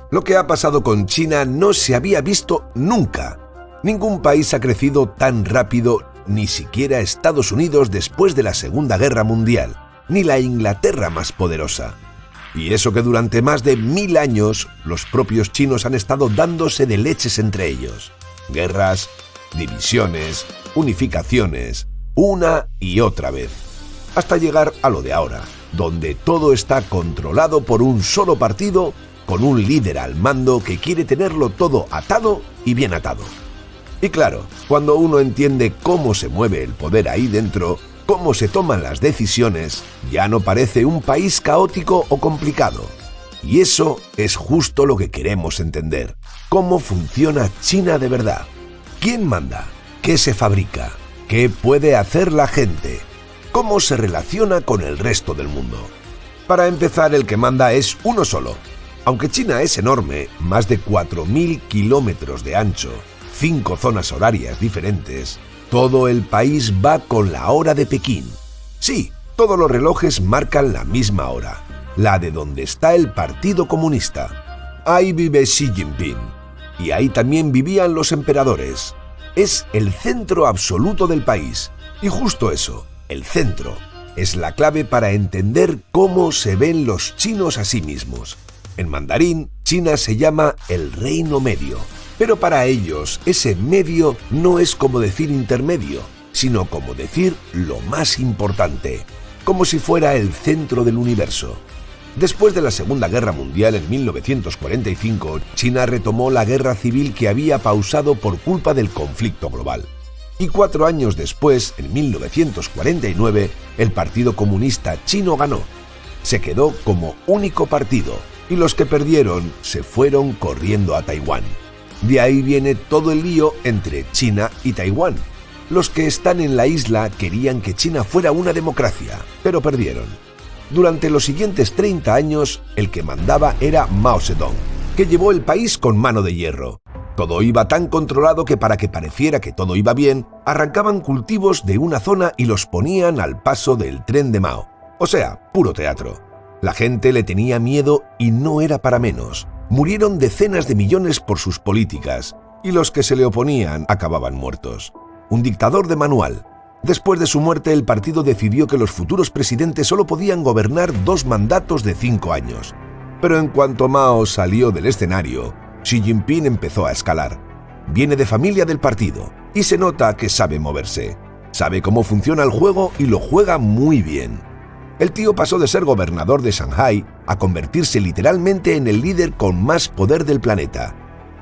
Lo que ha pasado con China no se había visto nunca. Ningún país ha crecido tan rápido, ni siquiera Estados Unidos después de la Segunda Guerra Mundial, ni la Inglaterra más poderosa. Y eso que durante más de 1000 años los propios chinos han estado dándose de leches entre ellos. Guerras, divisiones, unificaciones, una y otra vez. Hasta llegar a lo de ahora, donde todo está controlado por un solo partido, con un líder al mando que quiere tenerlo todo atado y bien atado. Y claro, cuando uno entiende cómo se mueve el poder ahí dentro, cómo se toman las decisiones, ya no parece un país caótico o complicado. Y eso es justo lo que queremos entender. ¿Cómo funciona China de verdad? ¿Quién manda? ¿Qué se fabrica? ¿Qué puede hacer la gente? ¿Cómo se relaciona con el resto del mundo? Para empezar, el que manda es uno solo. Aunque China es enorme, más de 4000 kilómetros de ancho, 5 zonas horarias diferentes, todo el país va con la hora de Pekín. Sí, todos los relojes marcan la misma hora, la de donde está el Partido Comunista. Ahí vive Xi Jinping, y ahí también vivían los emperadores. Es el centro absoluto del país, y justo eso, el centro, es la clave para entender cómo se ven los chinos a sí mismos. En mandarín, China se llama el Reino Medio, pero para ellos ese medio no es como decir intermedio, sino como decir lo más importante, como si fuera el centro del universo. Después de la Segunda Guerra Mundial en 1945, China retomó la guerra civil que había pausado por culpa del conflicto global. Y 4 años después, en 1949, el Partido Comunista Chino ganó. Se quedó como único partido, y los que perdieron se fueron corriendo a Taiwán. De ahí viene todo el lío entre China y Taiwán. Los que están en la isla querían que China fuera una democracia, pero perdieron. Durante los siguientes 30 años, el que mandaba era Mao Zedong, que llevó el país con mano de hierro. Todo iba tan controlado que para que pareciera que todo iba bien, arrancaban cultivos de una zona y los ponían al paso del tren de Mao. O sea, puro teatro. La gente le tenía miedo y no era para menos. Murieron decenas de millones por sus políticas, y los que se le oponían acababan muertos. Un dictador de manual. Después de su muerte, el partido decidió que los futuros presidentes solo podían gobernar 2 mandatos de 5 años. Pero en cuanto Mao salió del escenario, Xi Jinping empezó a escalar. Viene de familia del partido, y se nota que sabe moverse. Sabe cómo funciona el juego y lo juega muy bien. El tío pasó de ser gobernador de Shanghái a convertirse literalmente en el líder con más poder del planeta.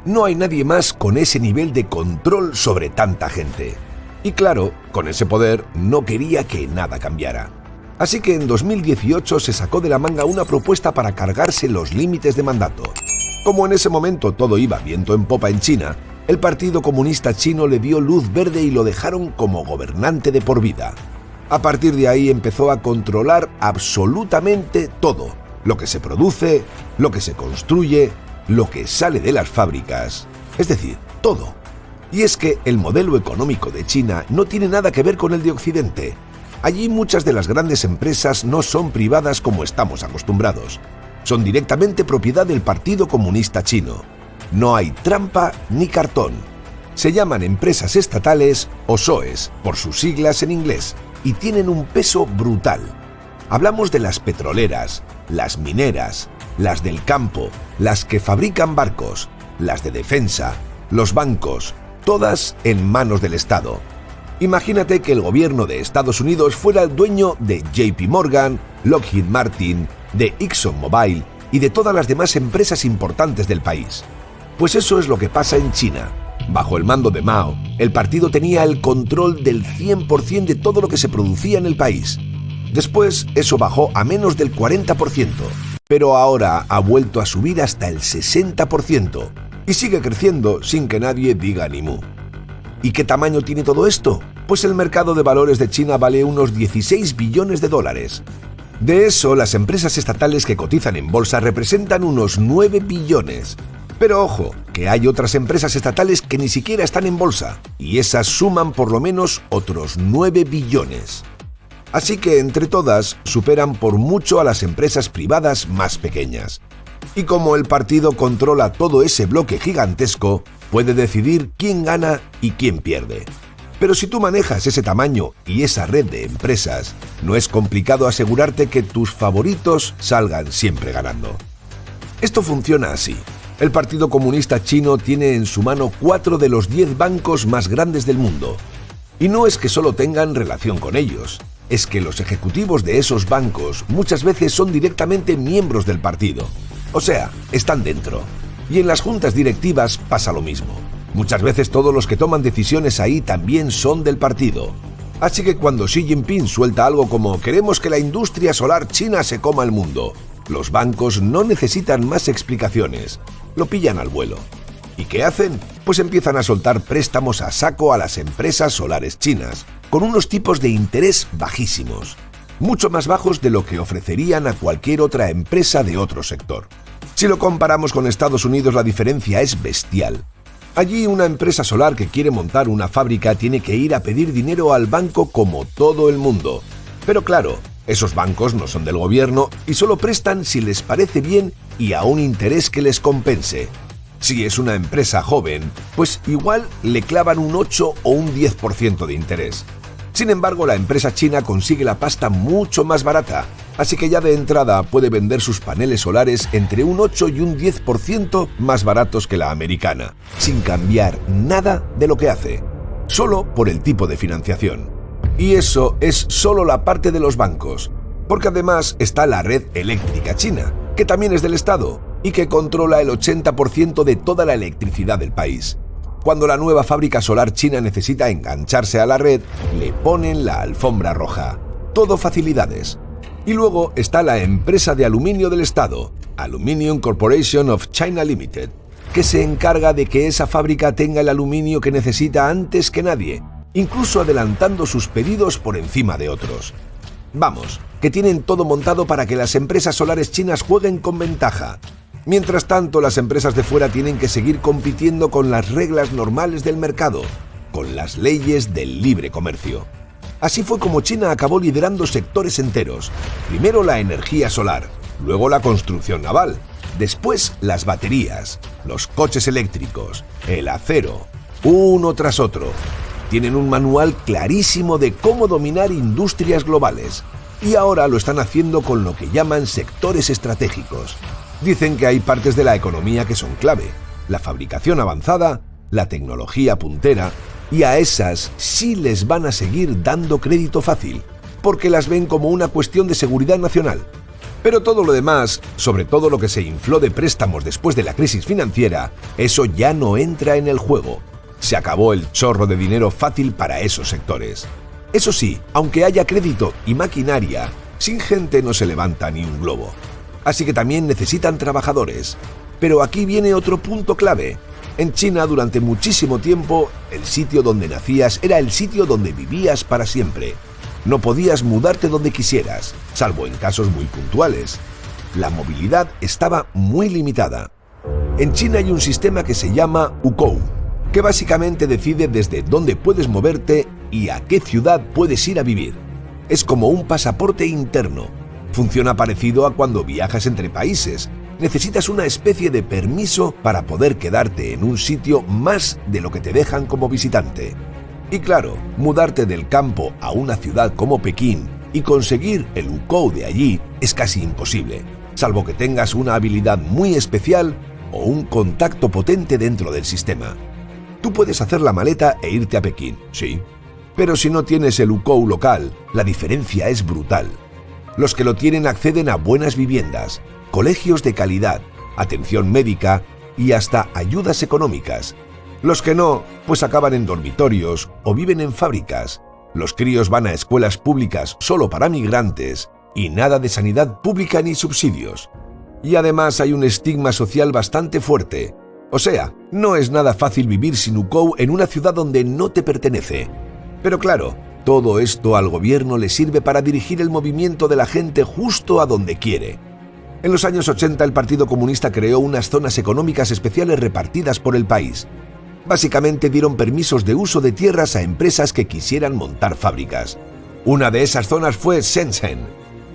No hay nadie más con ese nivel de control sobre tanta gente. Y claro, con ese poder no quería que nada cambiara. Así que en 2018 se sacó de la manga una propuesta para cargarse los límites de mandato. Como en ese momento todo iba viento en popa en China, el Partido Comunista Chino le dio luz verde y lo dejaron como gobernante de por vida. A partir de ahí empezó a controlar absolutamente todo, lo que se produce, lo que se construye, lo que sale de las fábricas, es decir, todo. Y es que el modelo económico de China no tiene nada que ver con el de Occidente. Allí muchas de las grandes empresas no son privadas como estamos acostumbrados. Son directamente propiedad del Partido Comunista Chino. No hay trampa ni cartón. Se llaman empresas estatales o SOEs, por sus siglas en inglés, y tienen un peso brutal. Hablamos de las petroleras, las mineras, las del campo, las que fabrican barcos, las de defensa, los bancos, todas en manos del Estado. Imagínate que el gobierno de Estados Unidos fuera el dueño de JP Morgan, Lockheed Martin, de ExxonMobil y de todas las demás empresas importantes del país. Pues eso es lo que pasa en China. Bajo el mando de Mao, el partido tenía el control del 100% de todo lo que se producía en el país. Después, eso bajó a menos del 40%, pero ahora ha vuelto a subir hasta el 60% y sigue creciendo sin que nadie diga ni mu. ¿Y qué tamaño tiene todo esto? Pues el mercado de valores de China vale unos 16 billones de dólares. De eso, las empresas estatales que cotizan en bolsa representan unos 9 billones. Pero ojo, que hay otras empresas estatales que ni siquiera están en bolsa, y esas suman por lo menos otros 9 billones. Así que entre todas superan por mucho a las empresas privadas más pequeñas. Y como el partido controla todo ese bloque gigantesco, puede decidir quién gana y quién pierde. Pero si tú manejas ese tamaño y esa red de empresas, no es complicado asegurarte que tus favoritos salgan siempre ganando. Esto funciona así. El Partido Comunista Chino tiene en su mano 4 de los 10 bancos más grandes del mundo. Y no es que solo tengan relación con ellos, es que los ejecutivos de esos bancos muchas veces son directamente miembros del partido. O sea, están dentro. Y en las juntas directivas pasa lo mismo. Muchas veces todos los que toman decisiones ahí también son del partido. Así que cuando Xi Jinping suelta algo como «queremos que la industria solar china se coma el mundo», los bancos no necesitan más explicaciones. Lo pillan al vuelo. ¿Y qué hacen? Pues empiezan a soltar préstamos a saco a las empresas solares chinas, con unos tipos de interés bajísimos, mucho más bajos de lo que ofrecerían a cualquier otra empresa de otro sector. Si lo comparamos con Estados Unidos, la diferencia es bestial. Allí una empresa solar que quiere montar una fábrica tiene que ir a pedir dinero al banco como todo el mundo. Pero claro, esos bancos no son del gobierno y solo prestan si les parece bien y a un interés que les compense. Si es una empresa joven, pues igual le clavan un 8 o un 10% de interés. Sin embargo, la empresa china consigue la pasta mucho más barata, así que ya de entrada puede vender sus paneles solares entre un 8 y un 10% más baratos que la americana, sin cambiar nada de lo que hace, solo por el tipo de financiación. Y eso es solo la parte de los bancos, porque además está la red eléctrica china, que también es del Estado y que controla el 80% de toda la electricidad del país. Cuando la nueva fábrica solar china necesita engancharse a la red, le ponen la alfombra roja. Todo facilidades. Y luego está la empresa de aluminio del Estado, Aluminium Corporation of China Limited, que se encarga de que esa fábrica tenga el aluminio que necesita antes que nadie, incluso adelantando sus pedidos por encima de otros. Vamos, que tienen todo montado para que las empresas solares chinas jueguen con ventaja. Mientras tanto, las empresas de fuera tienen que seguir compitiendo con las reglas normales del mercado, con las leyes del libre comercio. Así fue como China acabó liderando sectores enteros. Primero la energía solar, luego la construcción naval, después las baterías, los coches eléctricos, el acero, uno tras otro. Tienen un manual clarísimo de cómo dominar industrias globales. Y ahora lo están haciendo con lo que llaman sectores estratégicos. Dicen que hay partes de la economía que son clave, la fabricación avanzada, la tecnología puntera, y a esas sí les van a seguir dando crédito fácil, porque las ven como una cuestión de seguridad nacional. Pero todo lo demás, sobre todo lo que se infló de préstamos después de la crisis financiera, eso ya no entra en el juego. Se acabó el chorro de dinero fácil para esos sectores. Eso sí, aunque haya crédito y maquinaria, sin gente no se levanta ni un globo. Así que también necesitan trabajadores. Pero aquí viene otro punto clave. En China, durante muchísimo tiempo, el sitio donde nacías era el sitio donde vivías para siempre. No podías mudarte donde quisieras, salvo en casos muy puntuales. La movilidad estaba muy limitada. En China hay un sistema que se llama Hukou, que básicamente decide desde dónde puedes moverte y a qué ciudad puedes ir a vivir. Es como un pasaporte interno. Funciona parecido a cuando viajas entre países. Necesitas una especie de permiso para poder quedarte en un sitio más de lo que te dejan como visitante. Y claro, mudarte del campo a una ciudad como Pekín y conseguir el Hukou de allí es casi imposible, salvo que tengas una habilidad muy especial o un contacto potente dentro del sistema. Tú puedes hacer la maleta e irte a Pekín, sí, pero si no tienes el Hukou local, la diferencia es brutal. Los que lo tienen acceden a buenas viviendas, colegios de calidad, atención médica y hasta ayudas económicas. Los que no, pues acaban en dormitorios o viven en fábricas. Los críos van a escuelas públicas solo para migrantes y nada de sanidad pública ni subsidios. Y además hay un estigma social bastante fuerte. O sea, no es nada fácil vivir sin Hukou en una ciudad donde no te pertenece. Pero claro, todo esto al gobierno le sirve para dirigir el movimiento de la gente justo a donde quiere. En los años 80 el Partido Comunista creó unas zonas económicas especiales repartidas por el país. Básicamente dieron permisos de uso de tierras a empresas que quisieran montar fábricas. Una de esas zonas fue Shenzhen.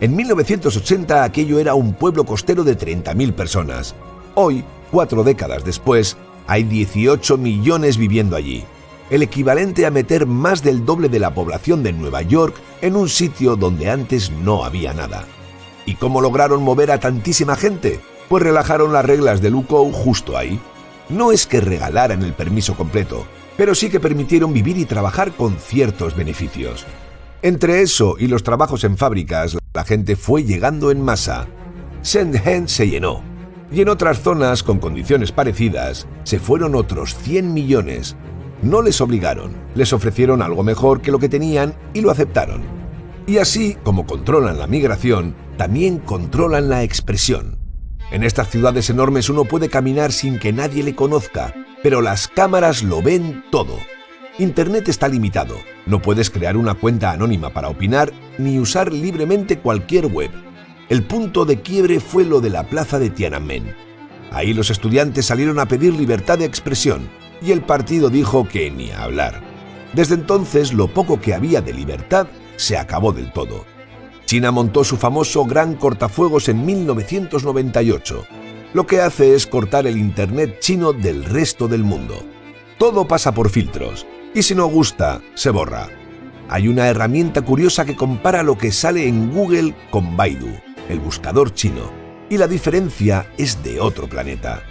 En 1980 aquello era un pueblo costero de 30.000 personas. Hoy, 4 décadas después, hay 18 millones viviendo allí, el equivalente a meter más del doble de la población de Nueva York en un sitio donde antes no había nada. ¿Y cómo lograron mover a tantísima gente? Pues relajaron las reglas del UCO justo ahí. No es que regalaran el permiso completo, pero sí que permitieron vivir y trabajar con ciertos beneficios. Entre eso y los trabajos en fábricas, la gente fue llegando en masa. Sendhen se llenó, y en otras zonas con condiciones parecidas se fueron otros 100 millones. No les obligaron, les ofrecieron algo mejor que lo que tenían y lo aceptaron. Y así, como controlan la migración, también controlan la expresión. En estas ciudades enormes uno puede caminar sin que nadie le conozca, pero las cámaras lo ven todo. Internet está limitado, no puedes crear una cuenta anónima para opinar ni usar libremente cualquier web. El punto de quiebre fue lo de la plaza de Tiananmen. Ahí los estudiantes salieron a pedir libertad de expresión y el partido dijo que ni a hablar. Desde entonces, lo poco que había de libertad se acabó del todo. China montó su famoso gran cortafuegos en 1998. Lo que hace es cortar el Internet chino del resto del mundo. Todo pasa por filtros, y si no gusta, se borra. Hay una herramienta curiosa que compara lo que sale en Google con Baidu, el buscador chino, y la diferencia es de otro planeta.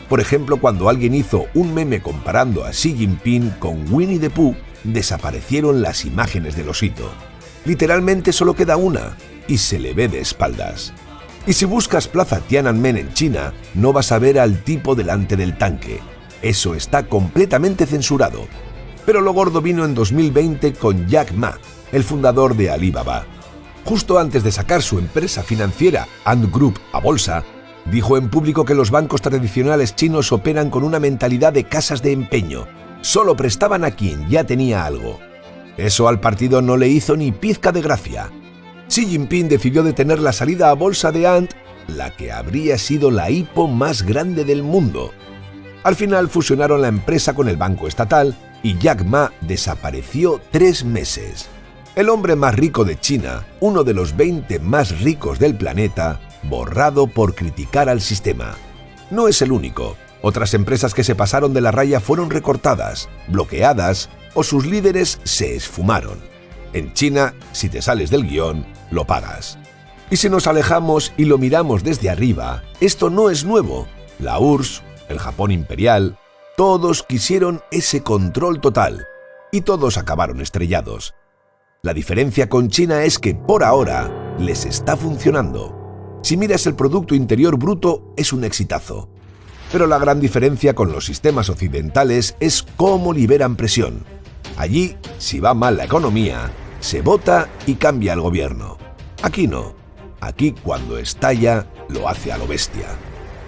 Por ejemplo, cuando alguien hizo un meme comparando a Xi Jinping con Winnie the Pooh, desaparecieron las imágenes del osito. Literalmente solo queda una, y se le ve de espaldas. Y si buscas Plaza Tiananmen en China, no vas a ver al tipo delante del tanque. Eso está completamente censurado. Pero lo gordo vino en 2020 con Jack Ma, el fundador de Alibaba. Justo antes de sacar su empresa financiera Ant Group a bolsa, dijo en público que los bancos tradicionales chinos operan con una mentalidad de casas de empeño. Solo prestaban a quien ya tenía algo. Eso al partido no le hizo ni pizca de gracia. Xi Jinping decidió detener la salida a bolsa de Ant, la que habría sido la IPO más grande del mundo. Al final fusionaron la empresa con el banco estatal y Jack Ma desapareció 3 meses. El hombre más rico de China, uno de los 20 más ricos del planeta, borrado por criticar al sistema. No es el único. Otras empresas que se pasaron de la raya fueron recortadas, bloqueadas o sus líderes se esfumaron. En China, si te sales del guión, lo pagas. Y si nos alejamos y lo miramos desde arriba, esto no es nuevo. La URSS, el Japón imperial, todos quisieron ese control total y todos acabaron estrellados. La diferencia con China es que por ahora les está funcionando. Si miras el Producto Interior Bruto, es un exitazo. Pero la gran diferencia con los sistemas occidentales es cómo liberan presión. Allí, si va mal la economía, se vota y cambia el gobierno. Aquí no. Aquí, cuando estalla, lo hace a lo bestia.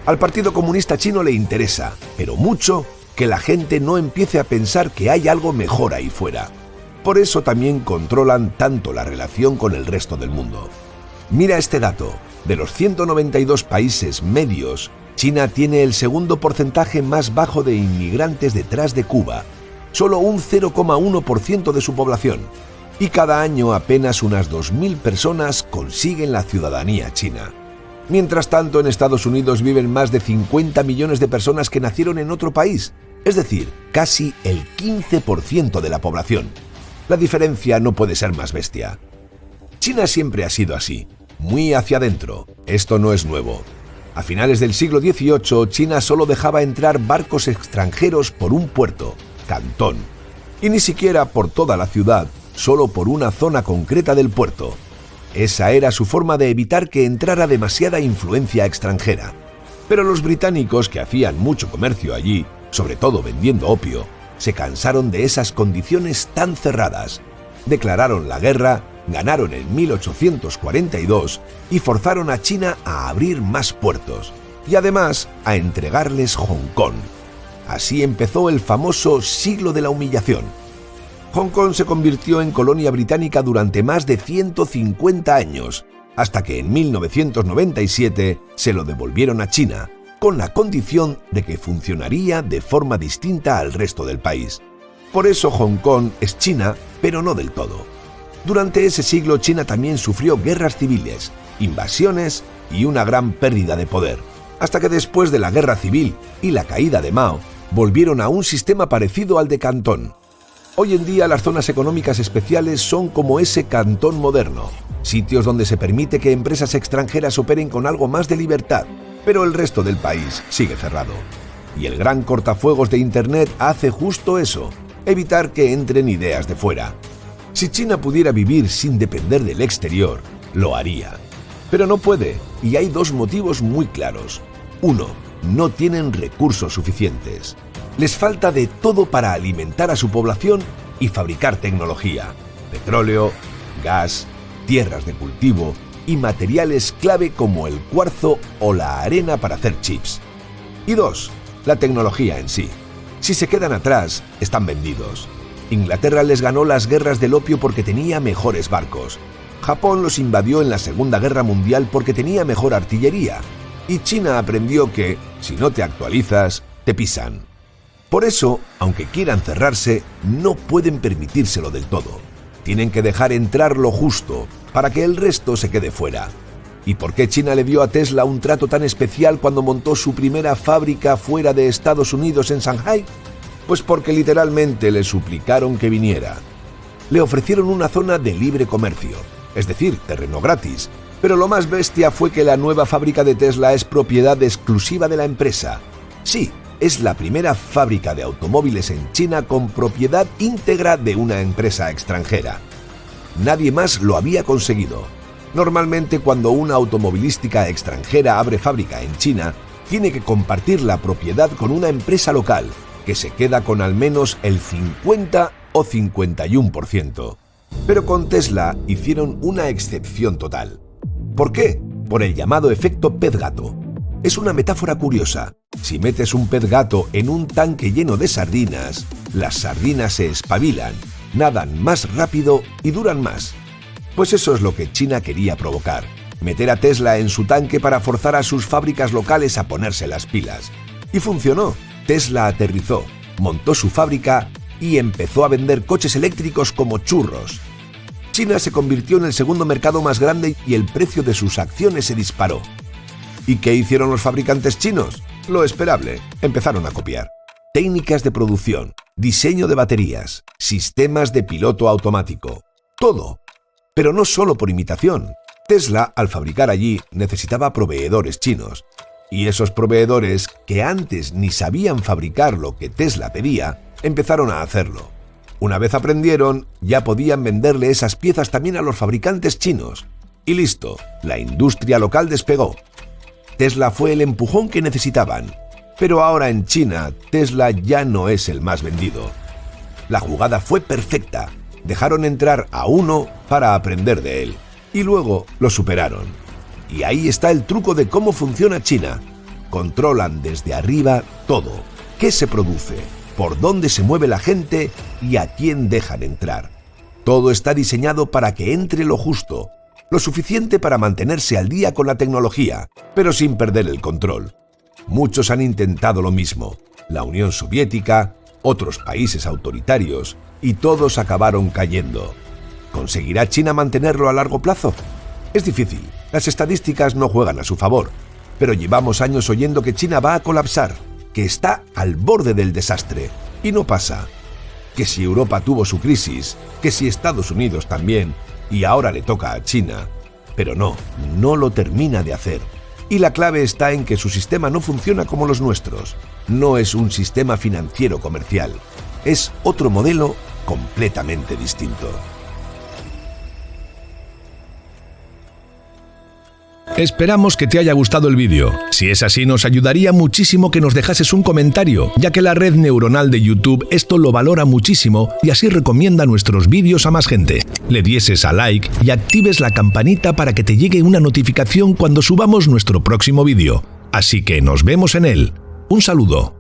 Al Partido Comunista Chino le interesa, pero mucho, que la gente no empiece a pensar que hay algo mejor ahí fuera. Por eso también controlan tanto la relación con el resto del mundo. Mira este dato. De los 192 países medios, China tiene el segundo porcentaje más bajo de inmigrantes detrás de Cuba, solo un 0,1% de su población, y cada año apenas unas 2.000 personas consiguen la ciudadanía china. Mientras tanto, en Estados Unidos viven más de 50 millones de personas que nacieron en otro país, es decir, casi el 15% de la población. La diferencia no puede ser más bestia. China siempre ha sido así, muy hacia adentro. Esto no es nuevo. A finales del siglo XVIII, China solo dejaba entrar barcos extranjeros por un puerto, Cantón, y ni siquiera por toda la ciudad, solo por una zona concreta del puerto. Esa era su forma de evitar que entrara demasiada influencia extranjera. Pero los británicos, que hacían mucho comercio allí, sobre todo vendiendo opio, se cansaron de esas condiciones tan cerradas. Declararon la guerra, ganaron en 1842 y forzaron a China a abrir más puertos y además a entregarles Hong Kong. Así empezó el famoso siglo de la humillación. Hong Kong se convirtió en colonia británica durante más de 150 años, hasta que en 1997 se lo devolvieron a China, con la condición de que funcionaría de forma distinta al resto del país. Por eso Hong Kong es China, pero no del todo. Durante ese siglo China también sufrió guerras civiles, invasiones y una gran pérdida de poder, hasta que después de la guerra civil y la caída de Mao, volvieron a un sistema parecido al de Cantón. Hoy en día las zonas económicas especiales son como ese Cantón moderno, sitios donde se permite que empresas extranjeras operen con algo más de libertad, pero el resto del país sigue cerrado. Y el gran cortafuegos de Internet hace justo eso, evitar que entren ideas de fuera. Si China pudiera vivir sin depender del exterior, lo haría. Pero no puede, y hay dos motivos muy claros. Uno, no tienen recursos suficientes. Les falta de todo para alimentar a su población y fabricar tecnología, petróleo, gas, tierras de cultivo y materiales clave como el cuarzo o la arena para hacer chips. Y dos, la tecnología en sí. Si se quedan atrás, están vendidos. Inglaterra les ganó las guerras del opio porque tenía mejores barcos. Japón los invadió en la Segunda Guerra Mundial porque tenía mejor artillería. Y China aprendió que, si no te actualizas, te pisan. Por eso, aunque quieran cerrarse, no pueden permitírselo del todo. Tienen que dejar entrar lo justo para que el resto se quede fuera. ¿Y por qué China le dio a Tesla un trato tan especial cuando montó su primera fábrica fuera de Estados Unidos en Shanghái? Pues porque literalmente le suplicaron que viniera. Le ofrecieron una zona de libre comercio, es decir, terreno gratis. Pero lo más bestia fue que la nueva fábrica de Tesla es propiedad exclusiva de la empresa. Sí, es la primera fábrica de automóviles en China con propiedad íntegra de una empresa extranjera. Nadie más lo había conseguido. Normalmente, cuando una automovilística extranjera abre fábrica en China, tiene que compartir la propiedad con una empresa local, que se queda con al menos el 50 o 51%. Pero con Tesla hicieron una excepción total. ¿Por qué? Por el llamado efecto pez gato. Es una metáfora curiosa. Si metes un pez gato en un tanque lleno de sardinas, las sardinas se espabilan, nadan más rápido y duran más. Pues eso es lo que China quería provocar, meter a Tesla en su tanque para forzar a sus fábricas locales a ponerse las pilas. Y funcionó. Tesla aterrizó, montó su fábrica y empezó a vender coches eléctricos como churros. China se convirtió en el segundo mercado más grande y el precio de sus acciones se disparó. ¿Y qué hicieron los fabricantes chinos? Lo esperable, empezaron a copiar. Técnicas de producción, diseño de baterías, sistemas de piloto automático, todo. Pero no solo por imitación. Tesla, al fabricar allí, necesitaba proveedores chinos. Y esos proveedores, que antes ni sabían fabricar lo que Tesla pedía, empezaron a hacerlo. Una vez aprendieron, ya podían venderle esas piezas también a los fabricantes chinos. Y listo, la industria local despegó. Tesla fue el empujón que necesitaban. Pero ahora en China, Tesla ya no es el más vendido. La jugada fue perfecta. Dejaron entrar a uno para aprender de él. Y luego lo superaron. Y ahí está el truco de cómo funciona China. Controlan desde arriba todo. ¿Qué se produce? ¿Por dónde se mueve la gente? ¿Y a quién dejan entrar? Todo está diseñado para que entre lo justo. Lo suficiente para mantenerse al día con la tecnología, pero sin perder el control. Muchos han intentado lo mismo. La Unión Soviética, otros países autoritarios, y todos acabaron cayendo. ¿Conseguirá China mantenerlo a largo plazo? Es difícil. Las estadísticas no juegan a su favor, pero llevamos años oyendo que China va a colapsar, que está al borde del desastre, y no pasa. Que si Europa tuvo su crisis, que si Estados Unidos también, y ahora le toca a China, pero no lo termina de hacer. Y la clave está en que su sistema no funciona como los nuestros. No es un sistema financiero comercial, es otro modelo completamente distinto. Esperamos que te haya gustado el vídeo. Si es así, nos ayudaría muchísimo que nos dejases un comentario, ya que la red neuronal de YouTube esto lo valora muchísimo y así recomienda nuestros vídeos a más gente. Le dieses a like y actives la campanita para que te llegue una notificación cuando subamos nuestro próximo vídeo. Así que nos vemos en él. Un saludo.